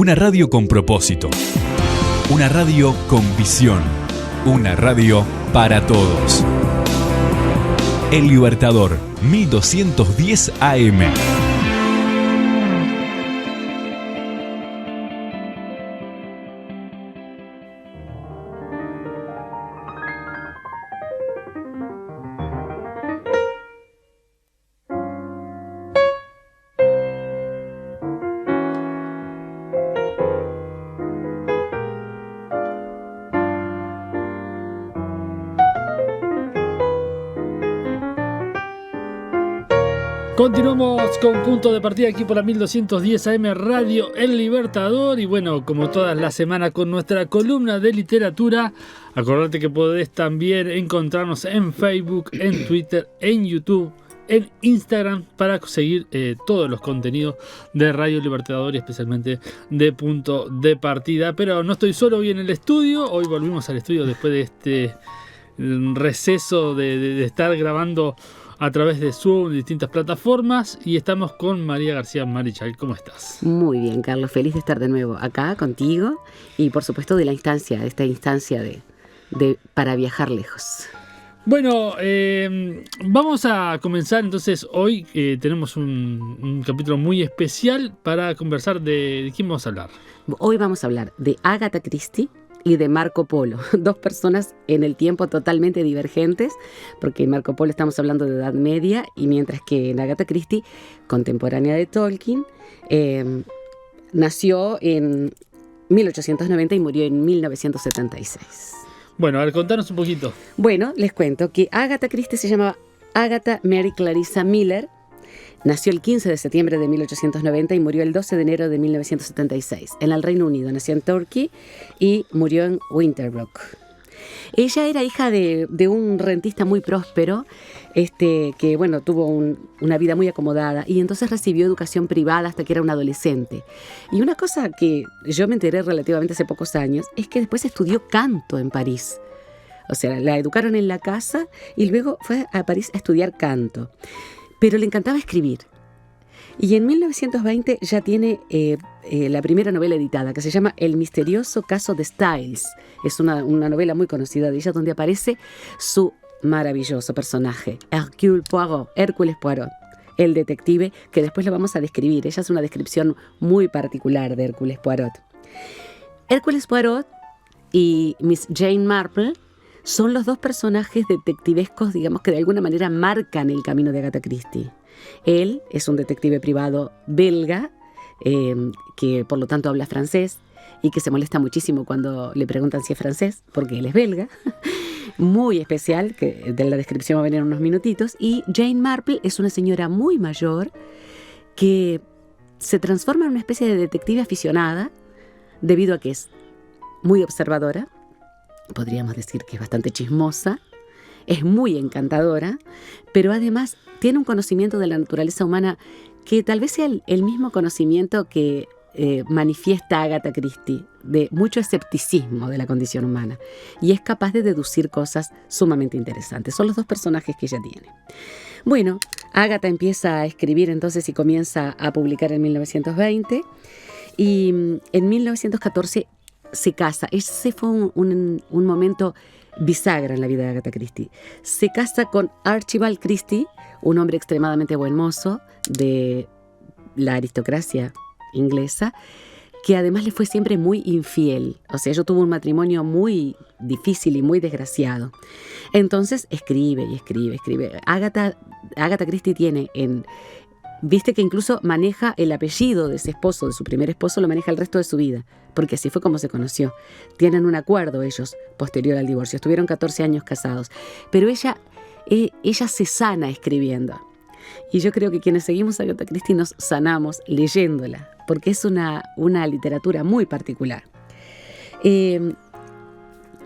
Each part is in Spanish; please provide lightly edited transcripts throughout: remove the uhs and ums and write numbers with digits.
Una radio con propósito. Una radio con visión. Una radio para todos. El Libertador, 1210 AM. Continuamos con Punto de Partida aquí por la 1210 AM Radio El Libertador. Y bueno, como todas las semanas con nuestra columna de literatura. Acordate que podés también encontrarnos en Facebook, en Twitter, en YouTube, en Instagram para seguir todos los contenidos de Radio Libertador y especialmente de Punto de Partida. Pero no estoy solo hoy en el estudio. Hoy volvimos al estudio después de este receso de estar grabando a través de Zoom, distintas plataformas, y estamos con María García Marichal. ¿Cómo estás? Muy bien, Carlos, feliz de estar de nuevo acá contigo y por supuesto de esta instancia de para viajar lejos. Bueno, vamos a comenzar entonces. Hoy tenemos un capítulo muy especial para conversar de quién vamos a hablar. Hoy vamos a hablar de Agatha Christie y de Marco Polo, dos personas en el tiempo totalmente divergentes, porque en Marco Polo estamos hablando de Edad Media, y mientras que en Agatha Christie, contemporánea de Tolkien, nació en 1890 y murió en 1976. Bueno, a ver, contanos un poquito. Bueno, les cuento que Agatha Christie se llamaba Agatha Mary Clarissa Miller. Nació el 15 de septiembre de 1890 y murió el 12 de enero de 1976 en el Reino Unido. Nació en Torquay y murió en Winterbrook. Ella era hija de un rentista muy próspero, que bueno, tuvo una vida muy acomodada, y entonces recibió educación privada hasta que era una adolescente. Y una cosa que yo me enteré relativamente hace pocos años es que después estudió canto en París. O sea, la educaron en la casa y luego fue a París a estudiar canto. Pero le encantaba escribir. Y en 1920 ya tiene la primera novela editada, que se llama El misterioso caso de Styles. Es una novela muy conocida de ella, donde aparece su maravilloso personaje, Hércules Poirot, el detective, que después lo vamos a describir. Ella hace una descripción muy particular de Hércules Poirot. Hércules Poirot y Miss Jane Marple son los dos personajes detectivescos, digamos, que de alguna manera marcan el camino de Agatha Christie. Él es un detective privado belga, que por lo tanto habla francés y que se molesta muchísimo cuando le preguntan si es francés, porque él es belga. Muy especial, que de la descripción va a venir en unos minutitos. Y Jane Marple es una señora muy mayor que se transforma en una especie de detective aficionada debido a que es muy observadora. Podríamos decir que es bastante chismosa, es muy encantadora, pero además tiene un conocimiento de la naturaleza humana que tal vez sea el mismo conocimiento que manifiesta Agatha Christie, de mucho escepticismo de la condición humana, y es capaz de deducir cosas sumamente interesantes. Son los dos personajes que ella tiene. Bueno, Agatha empieza a escribir entonces y comienza a publicar en 1920, y en 1914 se casa. Ese fue un momento bisagra en la vida de Agatha Christie. Se casa con Archibald Christie, un hombre extremadamente buen mozo de la aristocracia inglesa, que además le fue siempre muy infiel. O sea, ella tuvo un matrimonio muy difícil y muy desgraciado. Entonces escribe y escribe. Agatha Christie tiene viste que incluso maneja el apellido de ese esposo, de su primer esposo, lo maneja el resto de su vida, porque así fue como se conoció. Tienen un acuerdo ellos posterior al divorcio. Estuvieron 14 años casados. Pero ella se sana escribiendo. Y yo creo que quienes seguimos a Agatha Christie nos sanamos leyéndola, porque es una literatura muy particular.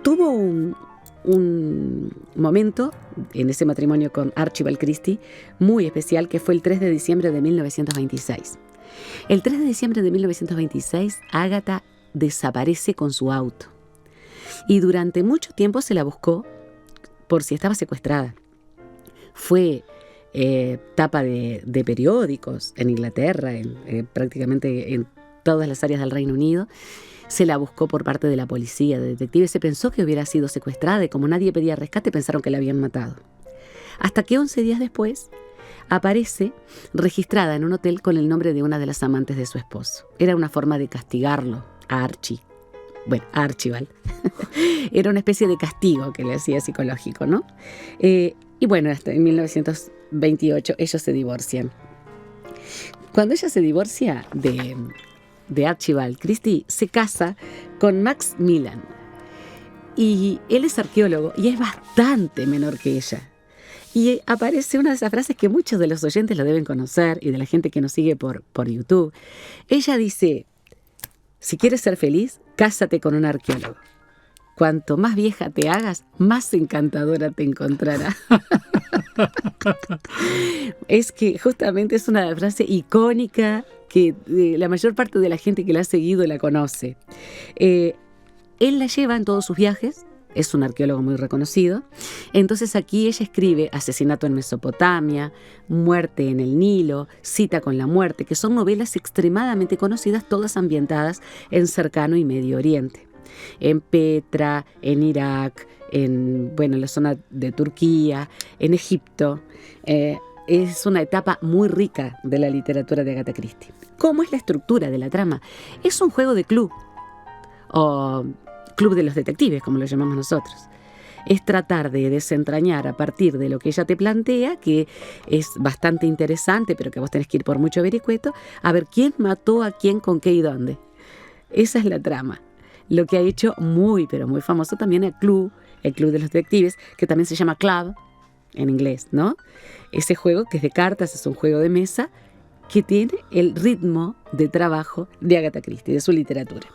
Tuvo un momento en ese matrimonio con Archibald Christie muy especial, que fue el 3 de diciembre de 1926. El 3 de diciembre de 1926, Agatha desaparece con su auto. Y durante mucho tiempo se la buscó por si estaba secuestrada. Fue tapa de periódicos en Inglaterra, prácticamente en todas las áreas del Reino Unido. Se la buscó por parte de la policía, de detectives. Se pensó que hubiera sido secuestrada y como nadie pedía rescate, pensaron que la habían matado. Hasta que 11 días después aparece registrada en un hotel con el nombre de una de las amantes de su esposo. Era una forma de castigarlo a Archie. Bueno, a Archibald. Era una especie de castigo que le hacía psicológico, ¿no? Y bueno, hasta en 1928 ellos se divorcian. Cuando ella se divorcia de Archibald, Christie se casa con Max Millan. Y él es arqueólogo y es bastante menor que ella. Y aparece una de esas frases que muchos de los oyentes lo deben conocer y de la gente que nos sigue por YouTube. Ella dice: si quieres ser feliz, cásate con un arqueólogo. Cuanto más vieja te hagas, más encantadora te encontrará. Es que justamente es una frase icónica que la mayor parte de la gente que la ha seguido la conoce. Él la lleva en todos sus viajes. Es un arqueólogo muy reconocido. Entonces aquí ella escribe Asesinato en Mesopotamia, Muerte en el Nilo, Cita con la muerte, que son novelas extremadamente conocidas, todas ambientadas en Cercano y Medio Oriente. En Petra, en Irak, en la zona de Turquía, en Egipto. Es una etapa muy rica de la literatura de Agatha Christie. ¿Cómo es la estructura de la trama? Es un juego de club, o club de los detectives, como lo llamamos nosotros. Es tratar de desentrañar a partir de lo que ella te plantea, que es bastante interesante, pero que vos tenés que ir por mucho vericueto, a ver quién mató a quién, con qué y dónde. Esa es la trama. Lo que ha hecho muy, pero muy famoso también el club de los detectives, que también se llama Club en inglés, ¿no? Ese juego que es de cartas, es un juego de mesa que tiene el ritmo de trabajo de Agatha Christie, de su literatura.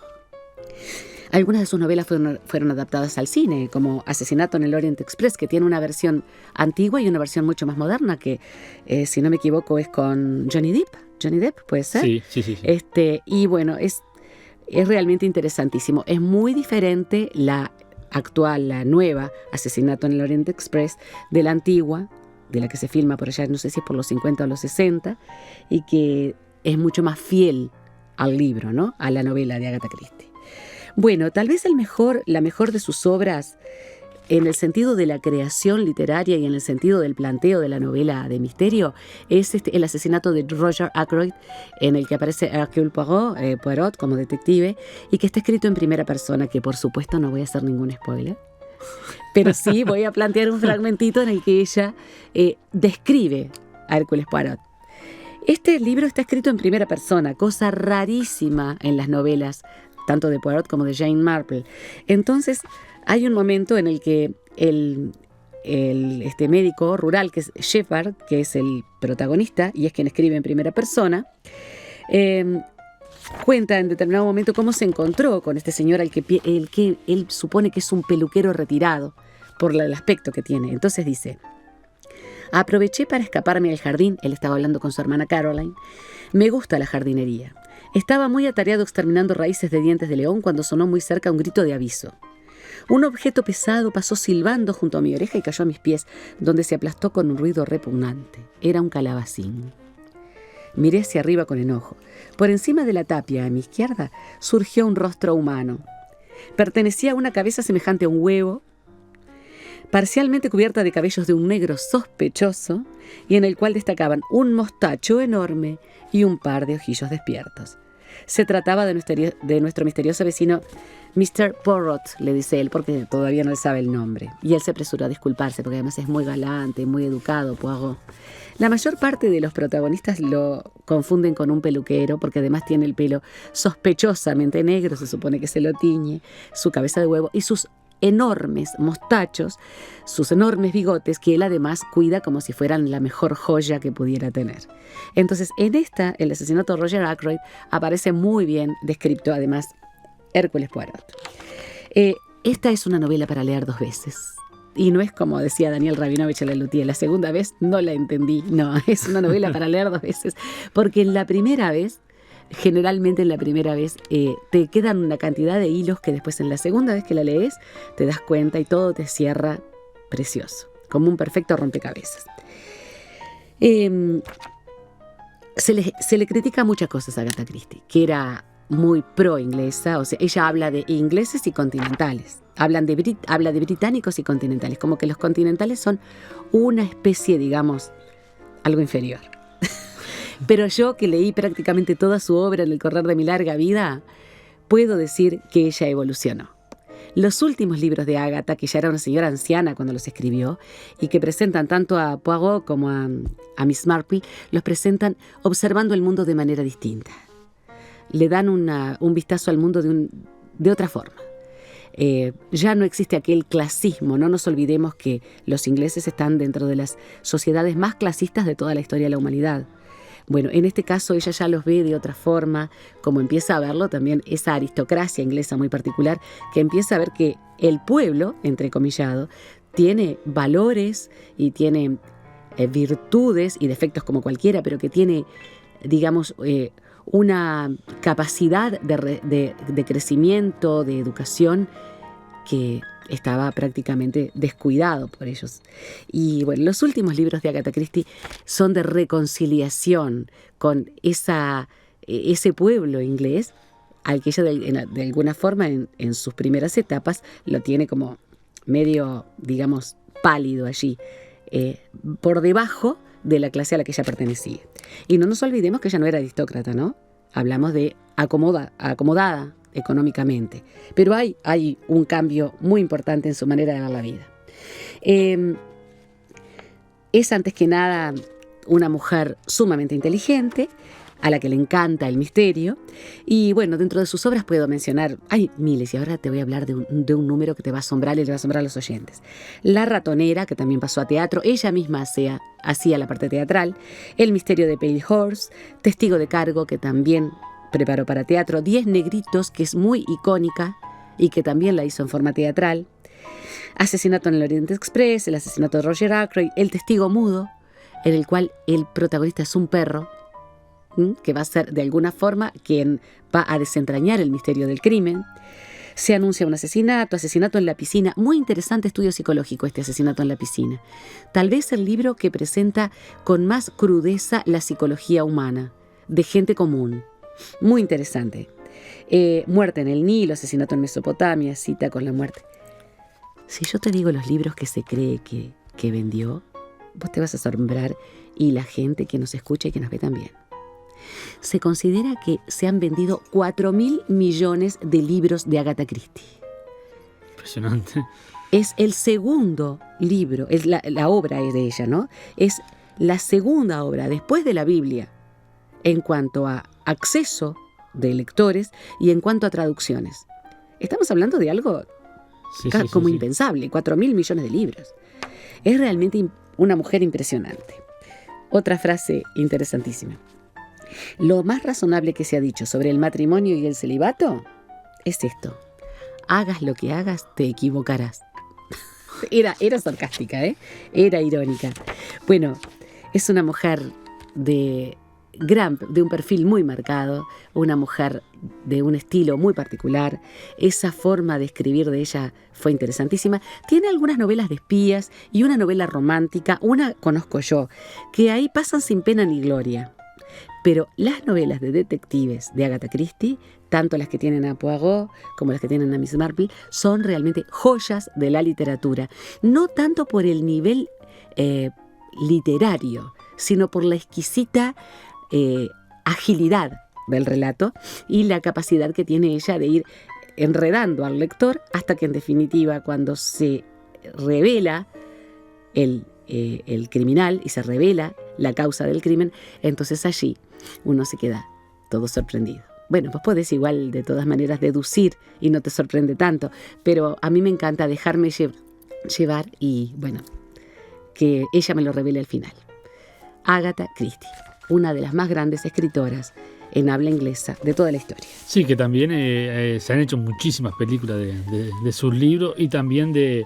Algunas de sus novelas fueron adaptadas al cine, como Asesinato en el Orient Express, que tiene una versión antigua y una versión mucho más moderna, que, si no me equivoco, es con Johnny Depp. ¿Johnny Depp puede ser? Sí. Y bueno, es realmente interesantísimo. Es muy diferente la actual, la nueva Asesinato en el Orient Express, de la antigua, de la que se filma por allá, no sé si es por los 50 o los 60, y que es mucho más fiel al libro, ¿no? A la novela de Agatha Christie. Bueno, tal vez la mejor de sus obras, en el sentido de la creación literaria y en el sentido del planteo de la novela de misterio, es el asesinato de Roger Ackroyd, en el que aparece Hercule Poirot como detective, y que está escrito en primera persona, que por supuesto no voy a hacer ningún spoiler, pero sí voy a plantear un fragmentito en el que ella describe a Hercule Poirot. Este libro está escrito en primera persona, cosa rarísima en las novelas, tanto de Poirot como de Jane Marple. Entonces, hay un momento en el que este médico rural, que es Shepard, que es el protagonista y es quien escribe en primera persona, cuenta en determinado momento cómo se encontró con este señor el que él supone que es un peluquero retirado por el aspecto que tiene. Entonces dice: aproveché para escaparme al jardín. Él estaba hablando con su hermana Caroline. Me gusta la jardinería. Estaba muy atareado exterminando raíces de dientes de león cuando sonó muy cerca un grito de aviso. Un objeto pesado pasó silbando junto a mi oreja y cayó a mis pies, donde se aplastó con un ruido repugnante. Era un calabacín. Miré hacia arriba con enojo. Por encima de la tapia, a mi izquierda, surgió un rostro humano. Pertenecía a una cabeza semejante a un huevo, parcialmente cubierta de cabellos de un negro sospechoso, y en el cual destacaban un mostacho enorme y un par de ojillos despiertos. Se trataba de nuestro misterioso vecino Mr. Poirot, le dice él, porque todavía no le sabe el nombre. Y él se apresuró a disculparse, porque además es muy galante, muy educado, Poirot. La mayor parte de los protagonistas lo confunden con un peluquero, porque además tiene el pelo sospechosamente negro, se supone que se lo tiñe, su cabeza de huevo y sus enormes mostachos, sus enormes bigotes, que él además cuida como si fueran la mejor joya que pudiera tener. Entonces, el asesinato de Roger Ackroyd aparece muy bien descrito, además, Hercule Poirot. Esta es una novela para leer 2 veces. Y no es como decía Daniel Rabinovich en Lelutier, la segunda vez no la entendí. No, es una novela para leer 2 veces. Porque generalmente en la primera vez te quedan una cantidad de hilos que después en la segunda vez que la lees te das cuenta y todo te cierra precioso, como un perfecto rompecabezas. Se le critica muchas cosas a Agatha Christie, que era muy pro-inglesa, o sea, ella habla de ingleses y continentales. Habla de británicos y continentales, como que los continentales son una especie, digamos, algo inferior. Pero yo, que leí prácticamente toda su obra en el correr de mi larga vida, puedo decir que ella evolucionó. Los últimos libros de Agatha, que ya era una señora anciana cuando los escribió, y que presentan tanto a Poirot como a Miss Marple, los presentan observando el mundo de manera distinta. Le dan un vistazo al mundo de otra forma. Ya no existe aquel clasismo. No nos olvidemos que los ingleses están dentro de las sociedades más clasistas de toda la historia de la humanidad. Bueno, en este caso ella ya los ve de otra forma, como empieza a verlo también esa aristocracia inglesa muy particular, que empieza a ver que el pueblo, entrecomillado, tiene valores y tiene virtudes y defectos como cualquiera, pero que tiene, digamos, una capacidad de crecimiento, de educación, que estaba prácticamente descuidado por ellos. Y bueno, los últimos libros de Agatha Christie son de reconciliación con ese pueblo inglés al que ella de alguna forma en sus primeras etapas lo tiene como medio, digamos, pálido allí, por debajo de la clase a la que ella pertenecía. Y no nos olvidemos que ella no era aristócrata, ¿no? Hablamos de acomodada económicamente. Pero hay un cambio muy importante en su manera de ver la vida. Es antes que nada una mujer sumamente inteligente, a la que le encanta el misterio. Y bueno, dentro de sus obras puedo mencionar, hay miles, y ahora te voy a hablar de un número que te va a asombrar y le va a asombrar a los oyentes. La ratonera, que también pasó a teatro, ella misma hacía la parte teatral. El misterio de Pale Horse, Testigo de cargo, que también preparó para teatro. 10 negritos, que es muy icónica y que también la hizo en forma teatral. Asesinato en el Orient Express, el asesinato de Roger Ackroyd, El testigo mudo, en el cual el protagonista es un perro, que va a ser de alguna forma quien va a desentrañar el misterio del crimen. Se anuncia un asesinato en la piscina. Muy interesante estudio psicológico este Asesinato en la piscina. Tal vez el libro que presenta con más crudeza la psicología humana, de gente común. Muy interesante. Muerte en el Nilo, Asesinato en Mesopotamia, Cita con la muerte. Si yo te digo los libros que se cree que vendió, vos te vas a asombrar, y la gente que nos escucha y que nos ve también. Se considera que se han vendido 4.000 millones de libros de Agatha Christie. Impresionante. Es el segundo libro, es la obra es de ella, ¿no? Es la segunda obra después de la Biblia en cuanto a acceso de lectores y en cuanto a traducciones. Estamos hablando de algo como impensable, 4.000 millones de libros. Es realmente una mujer impresionante. Otra frase interesantísima. Lo más razonable que se ha dicho sobre el matrimonio y el celibato es esto: hagas lo que hagas, te equivocarás. Era sarcástica, era irónica. Bueno, es una mujer de un perfil muy marcado, una mujer de un estilo muy particular. Esa forma de escribir de ella fue interesantísima. Tiene algunas novelas de espías y una novela romántica, una conozco yo, que ahí pasan sin pena ni gloria. Pero las novelas de detectives de Agatha Christie, tanto las que tienen a Poirot como las que tienen a Miss Marple, son realmente joyas de la literatura. No tanto por el nivel literario, sino por la exquisita agilidad del relato y la capacidad que tiene ella de ir enredando al lector hasta que, en definitiva, cuando se revela el criminal y se revela la causa del crimen, entonces allí uno se queda todo sorprendido. Bueno, pues puedes igual de todas maneras deducir y no te sorprende tanto, pero a mí me encanta dejarme llevar y, bueno, que ella me lo revele al final. Agatha Christie, una de las más grandes escritoras en habla inglesa de toda la historia. Sí, que también se han hecho muchísimas películas de sus libros y también de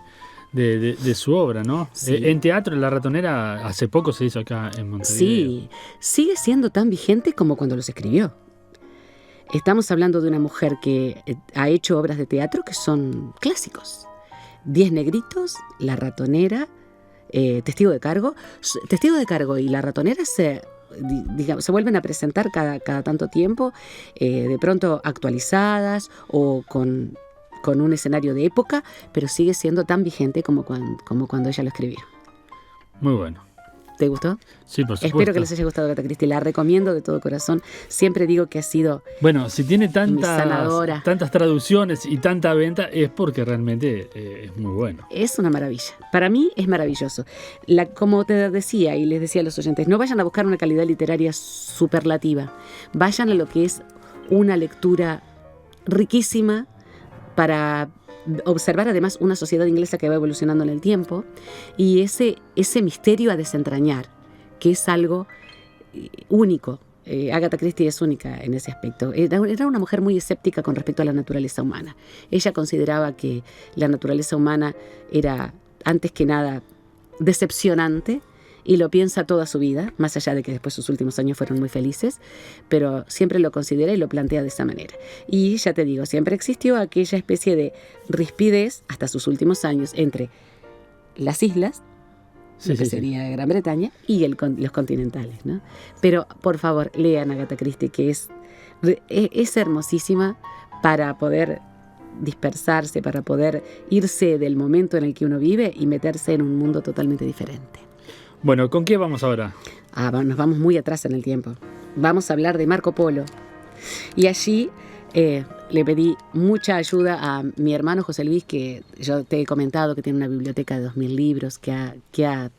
su obra, ¿no? Sí. En teatro, La ratonera hace poco se hizo acá en Montevideo. Sí, sigue siendo tan vigente como cuando los escribió. Estamos hablando de una mujer que ha hecho obras de teatro que son clásicos. 10 negritos, La ratonera, Testigo de Cargo. Testigo de Cargo y La Ratonera se vuelven a presentar cada tanto tiempo, de pronto actualizadas o con un escenario de época, pero sigue siendo tan vigente como cuando ella lo escribió. Muy bueno. ¿Te gustó? Sí, por supuesto. Espero que les haya gustado Agatha Christie. La recomiendo de todo corazón. Siempre digo que ha sido Bueno, si tiene sanadora. tantas traducciones y tanta venta, es porque realmente es muy bueno. Es una maravilla. Para mí es maravilloso. Como te decía y les decía a los oyentes, no vayan a buscar una calidad literaria superlativa. Vayan a lo que es una lectura riquísima para observar además una sociedad inglesa que va evolucionando en el tiempo y ese misterio a desentrañar, que es algo único. Agatha Christie es única en ese aspecto. Era una mujer muy escéptica con respecto a la naturaleza humana. Ella consideraba que la naturaleza humana era, antes que nada, decepcionante, y lo piensa toda su vida, más allá de que después sus últimos años fueron muy felices, pero siempre lo considera y lo plantea de esa manera. Y ya te digo, siempre existió aquella especie de rispidez hasta sus últimos años entre las islas, lo que sería Gran Bretaña, y los continentales, ¿no? Pero, por favor, lean Agatha Christie, que es hermosísima para poder dispersarse, para poder irse del momento en el que uno vive y meterse en un mundo totalmente diferente. Bueno, ¿con qué vamos ahora? Nos vamos muy atrás en el tiempo. Vamos a hablar de Marco Polo. Y allí le pedí mucha ayuda a mi hermano José Luis, que yo te he comentado que tiene una biblioteca de 2000 libros que ha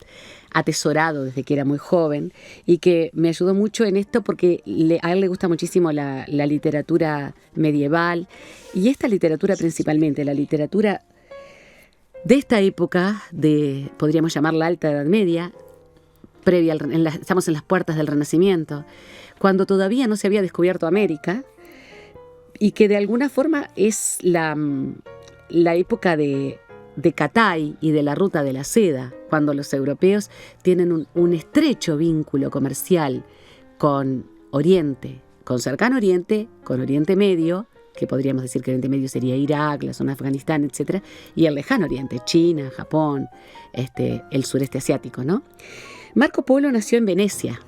atesorado desde que era muy joven y que me ayudó mucho en esto porque a él le gusta muchísimo la literatura medieval y esta literatura principalmente, la literatura de esta época, podríamos llamarla Alta Edad Media, estamos en las puertas del Renacimiento, cuando todavía no se había descubierto América y que de alguna forma es la época de Cathay y de la Ruta de la Seda, cuando los europeos tienen un estrecho vínculo comercial con Oriente, con Cercano Oriente, con Oriente Medio, que podríamos decir que Oriente Medio sería Irak, la zona de Afganistán, etc., y el Lejano Oriente, China, Japón, el sureste asiático, ¿no? Marco Polo nació en Venecia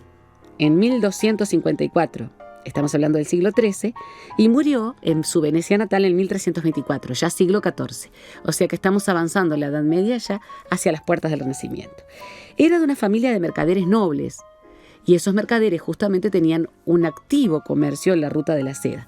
en 1254, estamos hablando del siglo XIII, y murió en su Venecia natal en 1324, ya siglo XIV. O sea que estamos avanzando en la Edad Media ya hacia las puertas del Renacimiento. Era de una familia de mercaderes nobles, y esos mercaderes justamente tenían un activo comercio en la Ruta de la Seda.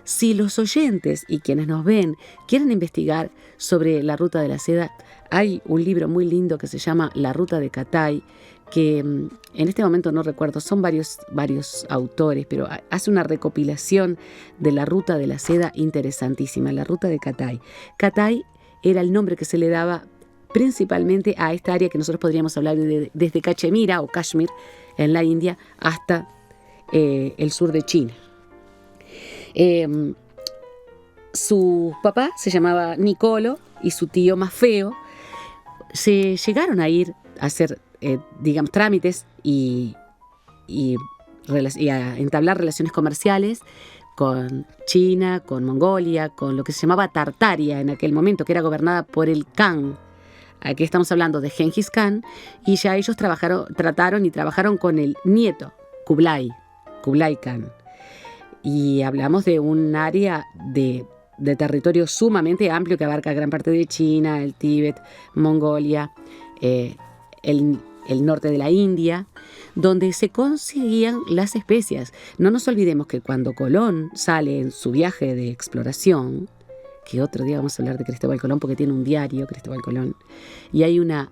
Si los oyentes y quienes nos ven quieren investigar sobre la Ruta de la Seda, hay un libro muy lindo que se llama La Ruta de Cathay, que en este momento no recuerdo, son varios autores, pero hace una recopilación de la Ruta de la Seda interesantísima, la Ruta de Cathay. Cathay era el nombre que se le daba principalmente a esta área que nosotros podríamos hablar desde Cachemira o Kashmir en la India hasta el sur de China. Su papá se llamaba Nicolo y su tío Maffeo se llegaron a ir a hacer trámites y a entablar relaciones comerciales con China, con Mongolia, con lo que se llamaba Tartaria en aquel momento, que era gobernada por el Khan. Aquí estamos hablando de Gengis Khan, y ya ellos trabajaron con el nieto, Kublai Khan. Y hablamos de un área de territorio sumamente amplio que abarca gran parte de China, el Tíbet, Mongolia, el norte de la India, donde se conseguían las especias. No nos olvidemos que cuando Colón sale en su viaje de exploración, que otro día vamos a hablar de Cristóbal Colón porque tiene un diario, Cristóbal Colón, y hay una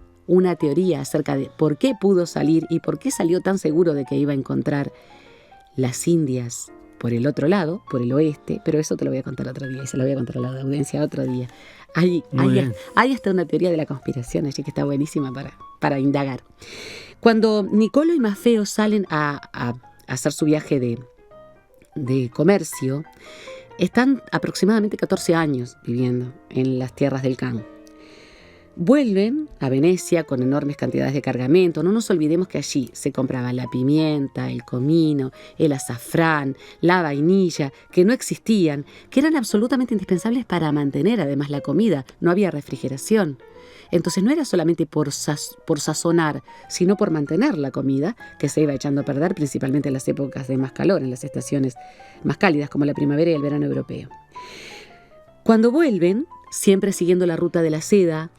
teoría acerca de por qué pudo salir y por qué salió tan seguro de que iba a encontrar las Indias por el otro lado, por el oeste, pero eso te lo voy a contar otro día y se lo voy a contar a la audiencia otro día. Hay hasta una teoría de la conspiración allí que está buenísima para indagar. Cuando Nicolo y Maffeo salen a hacer su viaje de comercio, están aproximadamente 14 años viviendo en las tierras del Khan. Vuelven a Venecia con enormes cantidades de cargamento. No nos olvidemos que allí se compraba la pimienta, el comino, el azafrán, la vainilla, que no existían, que eran absolutamente indispensables para mantener además la comida. No había refrigeración. Entonces no era solamente por sazonar, sino por mantener la comida, que se iba echando a perder principalmente en las épocas de más calor, en las estaciones más cálidas como la primavera y el verano europeo. Cuando vuelven, siempre siguiendo la ruta de la seda,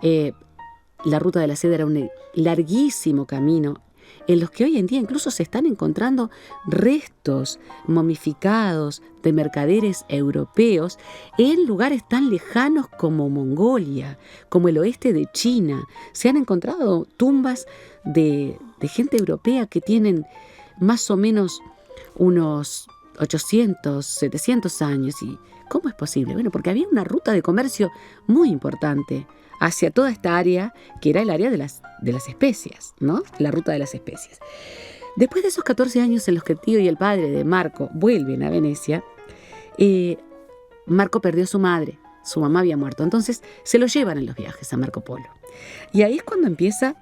la ruta de la seda era un larguísimo camino en los que hoy en día incluso se están encontrando restos momificados de mercaderes europeos en lugares tan lejanos como Mongolia, como el oeste de China. Se han encontrado tumbas de gente europea que tienen más o menos unos 800, 700 años. ¿Y cómo es posible? Bueno, porque había una ruta de comercio muy importante hacia toda esta área, que era el área de las especias, ¿no? La ruta de las especias. Después de esos 14 años en los que el tío y el padre de Marco vuelven a Venecia, Marco perdió a su madre, su mamá había muerto, entonces se lo llevan en los viajes a Marco Polo. Y ahí es cuando empieza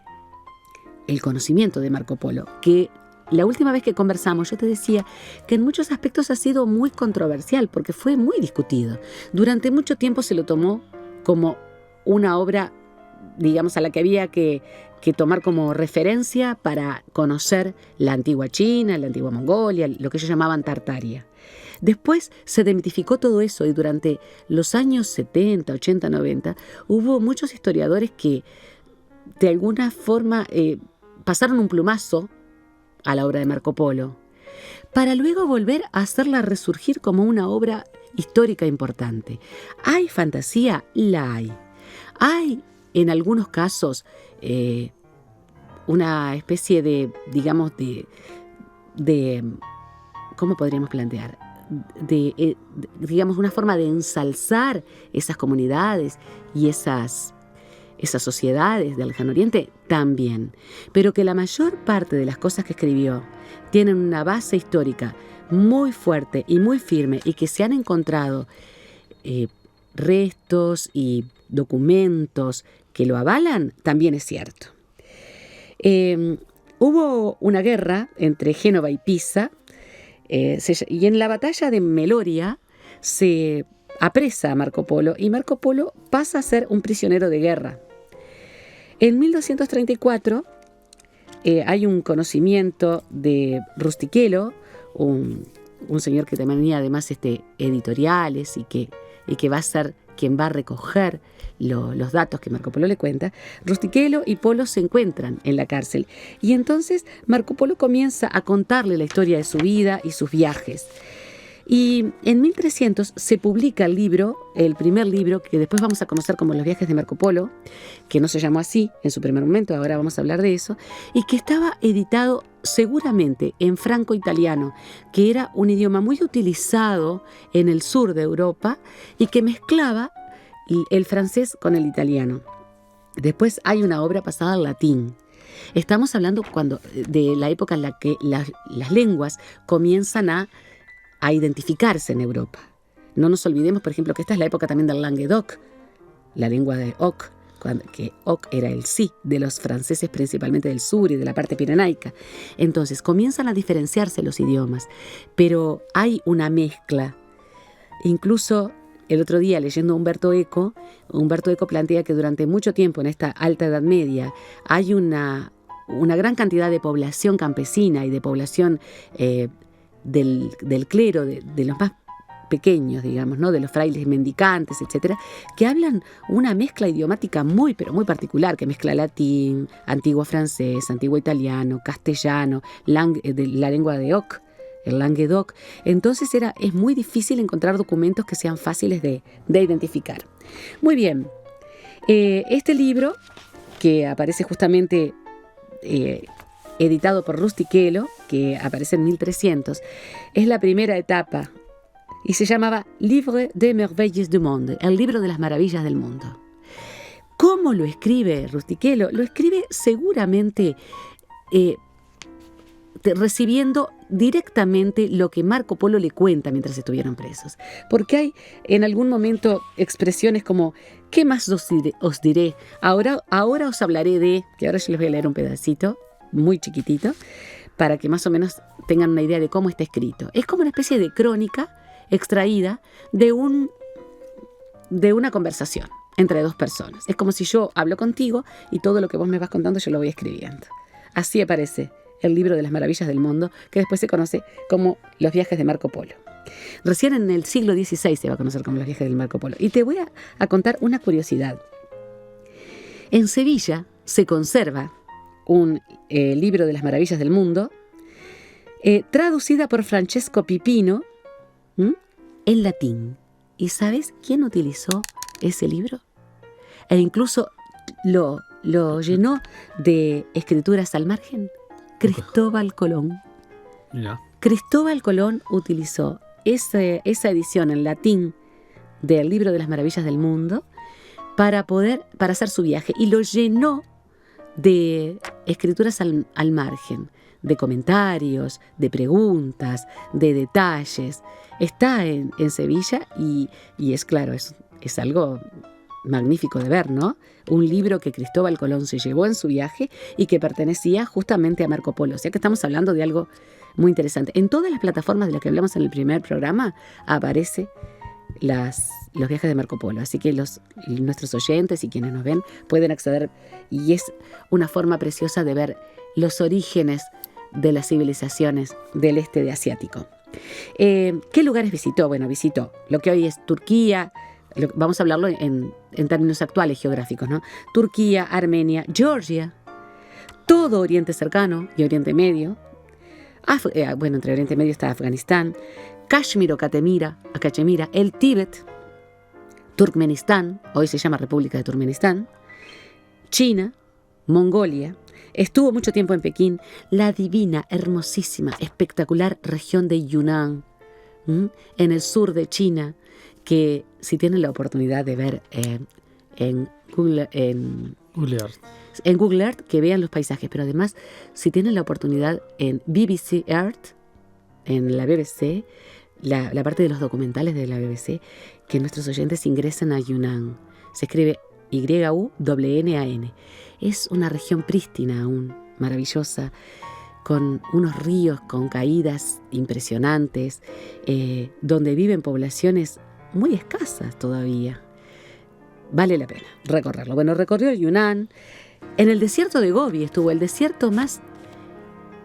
el conocimiento de Marco Polo, que la última vez que conversamos yo te decía que en muchos aspectos ha sido muy controversial, porque fue muy discutido. Durante mucho tiempo se lo tomó como una obra, digamos, a la que había que tomar como referencia para conocer la antigua China, la antigua Mongolia, lo que ellos llamaban Tartaria. Después se demitificó todo eso y durante los años 70, 80, 90 hubo muchos historiadores que de alguna forma pasaron un plumazo a la obra de Marco Polo, para luego volver a hacerla resurgir como una obra histórica importante. ¿Hay fantasía? La hay. Hay, en algunos casos, una especie de, digamos, de ¿cómo podríamos plantear? Digamos, una forma de ensalzar esas comunidades y esas sociedades del Lejano Oriente también. Pero que la mayor parte de las cosas que escribió tienen una base histórica muy fuerte y muy firme y que se han encontrado restos y documentos que lo avalan, también es cierto. Hubo una guerra entre Génova y Pisa, y en la batalla de Meloria se apresa a Marco Polo y Marco Polo pasa a ser un prisionero de guerra. En 1234 hay un conocimiento de Rustichello, un señor que tenía además editoriales y que va a ser quien va a recoger los datos que Marco Polo le cuenta. Rustichello y Polo se encuentran en la cárcel y entonces Marco Polo comienza a contarle la historia de su vida y sus viajes. Y en 1300 se publica el primer libro, que después vamos a conocer como Los viajes de Marco Polo, que no se llamó así en su primer momento, ahora vamos a hablar de eso, y que estaba editado seguramente en franco-italiano, que era un idioma muy utilizado en el sur de Europa y que mezclaba el francés con el italiano. Después hay una obra pasada al latín. Estamos hablando de la época en la que las lenguas comienzan a identificarse en Europa. No nos olvidemos, por ejemplo, que esta es la época también del Languedoc, la lengua de Oc, que Oc era el sí de los franceses principalmente del sur y de la parte pirenaica. Entonces comienzan a diferenciarse los idiomas, pero hay una mezcla. Incluso el otro día leyendo a Umberto Eco plantea que durante mucho tiempo en esta alta Edad Media hay una gran cantidad de población campesina y de población del clero, de los más pequeños, digamos, ¿no? De los frailes mendicantes, etcétera, que hablan una mezcla idiomática muy, pero muy particular, que mezcla latín, antiguo francés, antiguo italiano, castellano, de la lengua de Oc, el Languedoc. Entonces es muy difícil encontrar documentos que sean fáciles de identificar. Muy bien, este libro, que aparece justamente editado por Rustichello, que aparece en 1300, es la primera etapa y se llamaba Livre des merveilles du monde, el libro de las maravillas del mundo. ¿Cómo lo escribe Rustichello? Lo escribe seguramente recibiendo directamente lo que Marco Polo le cuenta mientras estuvieron presos. Porque hay en algún momento expresiones como, ¿qué más os diré? Ahora os hablaré de, que ahora yo les voy a leer un pedacito, muy chiquitito, para que más o menos tengan una idea de cómo está escrito. Es como una especie de crónica extraída de una conversación entre dos personas. Es como si yo hablo contigo y todo lo que vos me vas contando yo lo voy escribiendo. Así aparece el libro de las maravillas del mundo, que después se conoce como Los viajes de Marco Polo. Recién en el siglo XVI se va a conocer como Los viajes de Marco Polo. Y te voy a contar una curiosidad. En Sevilla se conserva un libro de las maravillas del mundo, traducida por Francesco Pipino en latín. ¿Y sabes quién utilizó ese libro? E incluso lo llenó de escrituras al margen. Cristóbal Colón. Mira. Cristóbal Colón utilizó esa edición en latín del libro de las maravillas del mundo para hacer su viaje, y lo llenó de escrituras al margen, de comentarios, de preguntas, de detalles. Está en Sevilla y es claro, es algo magnífico de ver, ¿no? Un libro que Cristóbal Colón se llevó en su viaje y que pertenecía justamente a Marco Polo. O sea que estamos hablando de algo muy interesante. En todas las plataformas de las que hablamos en el primer programa aparece los viajes de Marco Polo. Así que nuestros oyentes y quienes nos ven pueden acceder, y es una forma preciosa de ver los orígenes de las civilizaciones del este de asiático. ¿Qué lugares visitó? Bueno, visitó lo que hoy es Turquía. Vamos a hablarlo en términos actuales geográficos, ¿no? Turquía, Armenia, Georgia, todo Oriente Cercano y Oriente Medio. Entre Oriente Medio está Afganistán, Kashmir o Cachemira, el Tíbet, Turkmenistán, hoy se llama República de Turkmenistán, China, Mongolia. Estuvo mucho tiempo en Pekín, la divina, hermosísima, espectacular región de Yunnan, en el sur de China, que si tienen la oportunidad de ver en Google Earth, que vean los paisajes, pero además si tienen la oportunidad en BBC Earth, en la BBC, la parte de los documentales de la BBC, que nuestros oyentes ingresen a Yunnan. Se escribe YUNNAN. Es una región prístina aún, maravillosa, con unos ríos con caídas impresionantes, donde viven poblaciones muy escasas todavía. Vale la pena recorrerlo. Bueno, recorrió Yunnan. En el desierto de Gobi estuvo, el desierto más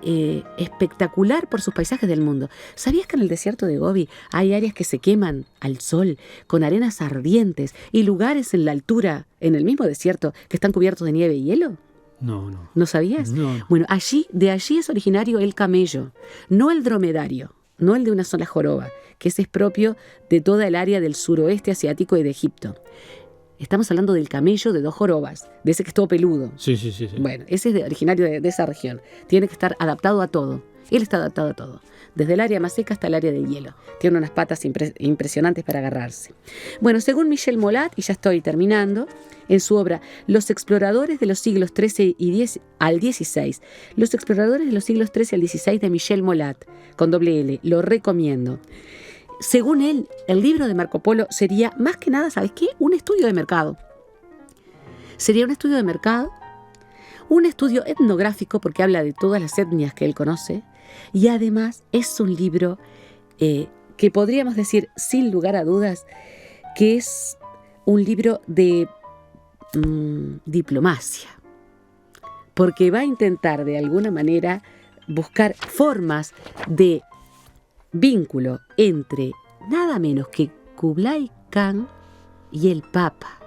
espectacular por sus paisajes del mundo. ¿Sabías que en el desierto de Gobi hay áreas que se queman al sol con arenas ardientes y lugares en la altura, en el mismo desierto, que están cubiertos de nieve y hielo? No. ¿No sabías? No. Bueno, de allí es originario el camello, no el dromedario, no el de una sola joroba, que ese es propio de toda el área del suroeste asiático y de Egipto. Estamos hablando del camello de 2 jorobas, de ese que es todo peludo. Sí. Bueno, ese es originario de esa región. Tiene que estar adaptado a todo. Él está adaptado a todo, desde el área más seca hasta el área de hielo. Tiene unas patas impresionantes para agarrarse. Bueno, según Michel Molat, y ya estoy terminando, en su obra Los exploradores de los siglos XIII al XVI, Los exploradores de los siglos XIII al XVI de Michel Molat, con doble L, lo recomiendo. Según él, el libro de Marco Polo sería, más que nada, ¿sabes qué? Un estudio de mercado. Sería un estudio de mercado, un estudio etnográfico, porque habla de todas las etnias que él conoce, y además es un libro que podríamos decir, sin lugar a dudas, que es un libro de diplomacia, porque va a intentar de alguna manera buscar formas de vínculo entre nada menos que Kublai Khan y el Papa.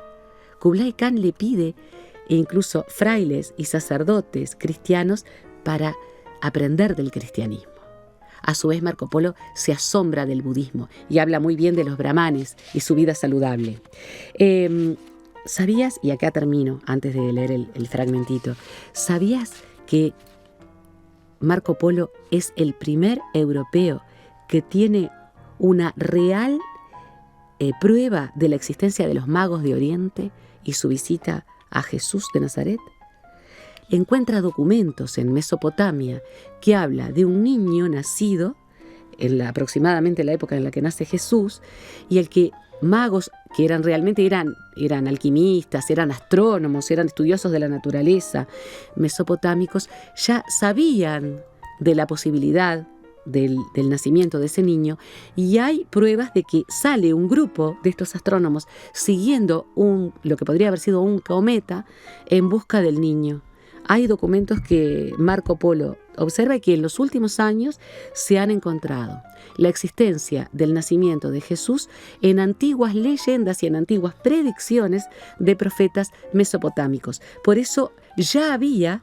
Kublai Khan le pide incluso frailes y sacerdotes cristianos para aprender del cristianismo. A su vez, Marco Polo se asombra del budismo y habla muy bien de los brahmanes y su vida saludable. ¿Sabías? Y acá termino, antes de leer el fragmentito. ¿Sabías que Marco Polo es el primer europeo que tiene una real prueba de la existencia de los magos de Oriente y su visita a Jesús de Nazaret? encuentra documentos en Mesopotamia que habla de un niño nacido en aproximadamente la época en la que nace Jesús, y el que magos que eran alquimistas, eran astrónomos, eran estudiosos de la naturaleza, mesopotámicos, ya sabían de la posibilidad del nacimiento de ese niño, y hay pruebas de que sale un grupo de estos astrónomos siguiendo lo que podría haber sido un cometa en busca del niño. Hay documentos que Marco Polo observa y que en los últimos años se han encontrado la existencia del nacimiento de Jesús en antiguas leyendas y en antiguas predicciones de profetas mesopotámicos. Por eso ya había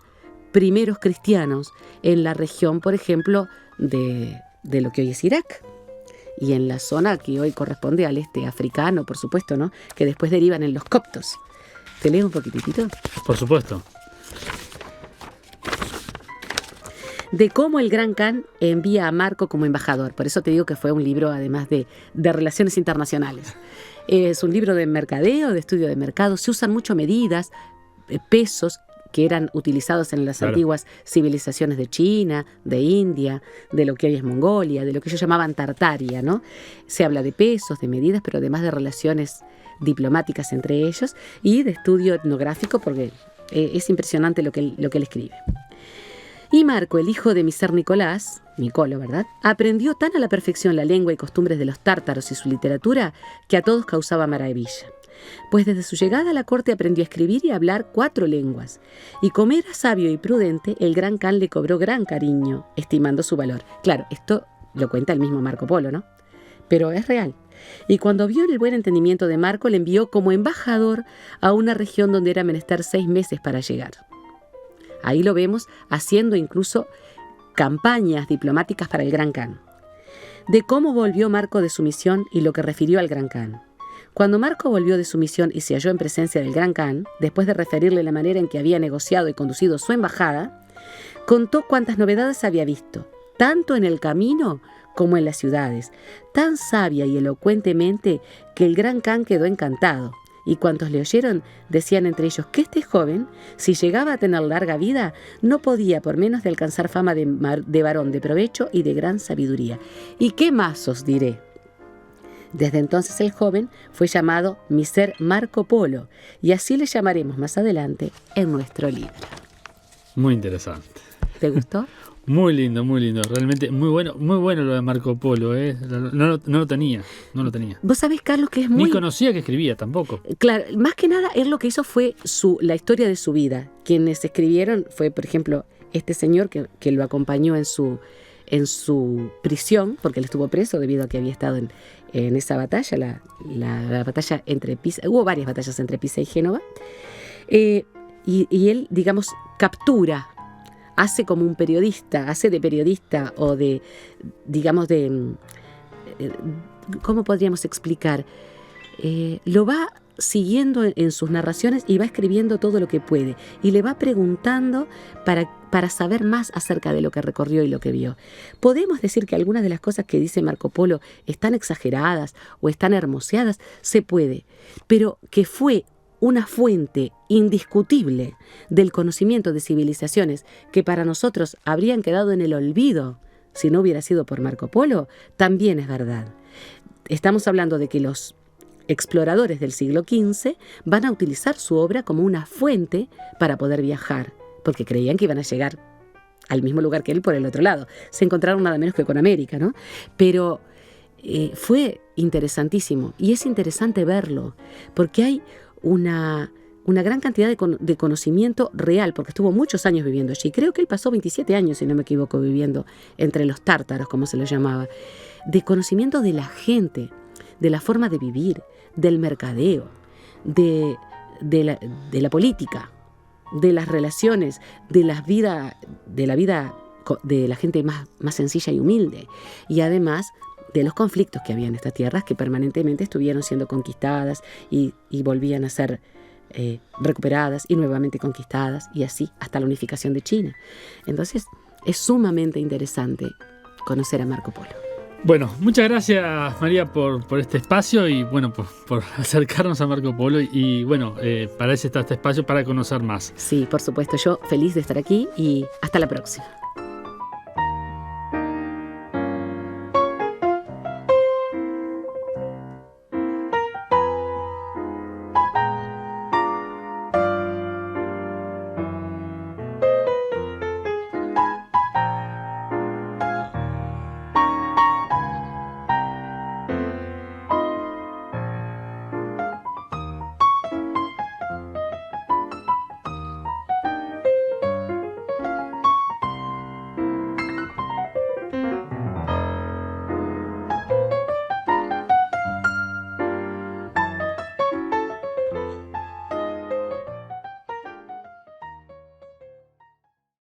primeros cristianos en la región, por ejemplo, de lo que hoy es Irak, y en la zona que hoy corresponde al este africano, por supuesto, ¿no? Que después derivan en los coptos. ¿Te leo un poquitito? Por supuesto. De cómo el Gran Khan envía a Marco como embajador. Por eso te digo que fue un libro, además de relaciones internacionales. Es un libro de mercadeo, de estudio de mercado. Se usan mucho medidas, pesos que eran utilizados en las antiguas civilizaciones de China, de India, de lo que hoy es Mongolia, de lo que ellos llamaban Tartaria, ¿no? Se habla de pesos, de medidas, pero además de relaciones diplomáticas entre ellos y de estudio etnográfico, porque es impresionante lo que él escribe. Y Marco, el hijo de Miser Nicolás, Nicolo, ¿verdad?, aprendió tan a la perfección la lengua y costumbres de los tártaros y su literatura que a todos causaba maravilla. Pues desde su llegada a la corte aprendió a escribir y a hablar 4 lenguas. Y como era sabio y prudente, el Gran Khan le cobró gran cariño, estimando su valor. Claro, esto lo cuenta el mismo Marco Polo, ¿no? Pero es real. Y cuando vio el buen entendimiento de Marco, le envió como embajador a una región donde era menester 6 meses para llegar. Ahí lo vemos haciendo incluso campañas diplomáticas para el Gran Khan. De cómo volvió Marco de su misión y lo que refirió al Gran Khan. Cuando Marco volvió de su misión y se halló en presencia del Gran Khan, después de referirle la manera en que había negociado y conducido su embajada, contó cuántas novedades había visto, tanto en el camino como en las ciudades, tan sabia y elocuentemente que el Gran Khan quedó encantado. Y cuantos le oyeron decían entre ellos que este joven, si llegaba a tener larga vida, no podía por menos de alcanzar fama de varón de provecho y de gran sabiduría. ¿Y qué más os diré? Desde entonces el joven fue llamado Miser Marco Polo, y así le llamaremos más adelante en nuestro libro. Muy interesante. ¿Te gustó? Muy lindo, realmente muy bueno lo de Marco Polo, ¿eh? No lo tenía. Vos sabés, Carlos, que es muy... Ni conocía que escribía tampoco. Claro, más que nada, él lo que hizo fue la historia de su vida. Quienes escribieron fue, por ejemplo, este señor que lo acompañó en su prisión, porque él estuvo preso debido a que había estado en esa batalla, la batalla entre Pisa. Hubo varias batallas entre Pisa y Génova. Y él, digamos, captura, hace como un periodista, hace de periodista o de, digamos, ¿cómo podríamos explicar? Lo va siguiendo en sus narraciones y va escribiendo todo lo que puede y le va preguntando para saber más acerca de lo que recorrió y lo que vio. Podemos decir que algunas de las cosas que dice Marco Polo están exageradas o están hermoseadas, se puede, pero que fue una fuente indiscutible del conocimiento de civilizaciones que para nosotros habrían quedado en el olvido si no hubiera sido por Marco Polo, también es verdad. Estamos hablando de que los exploradores del siglo XV van a utilizar su obra como una fuente para poder viajar, porque creían que iban a llegar al mismo lugar que él por el otro lado. Se encontraron nada menos que con América, ¿no? Pero fue interesantísimo, y es interesante verlo, porque hay una gran cantidad de conocimiento real, porque estuvo muchos años viviendo allí. Creo que él pasó 27 años, si no me equivoco, viviendo entre los tártaros, como se los llamaba, de conocimiento de la gente, de la forma de vivir, del mercadeo, de la política, de las relaciones, de la vida de la gente más sencilla y humilde, y además de los conflictos que había en estas tierras que permanentemente estuvieron siendo conquistadas y volvían a ser recuperadas y nuevamente conquistadas, y así hasta la unificación de China. Entonces es sumamente interesante conocer a Marco Polo. Bueno, muchas gracias María por este espacio y bueno, por acercarnos a Marco Polo y bueno, para eso está este espacio para conocer más. Sí, por supuesto, yo feliz de estar aquí y hasta la próxima.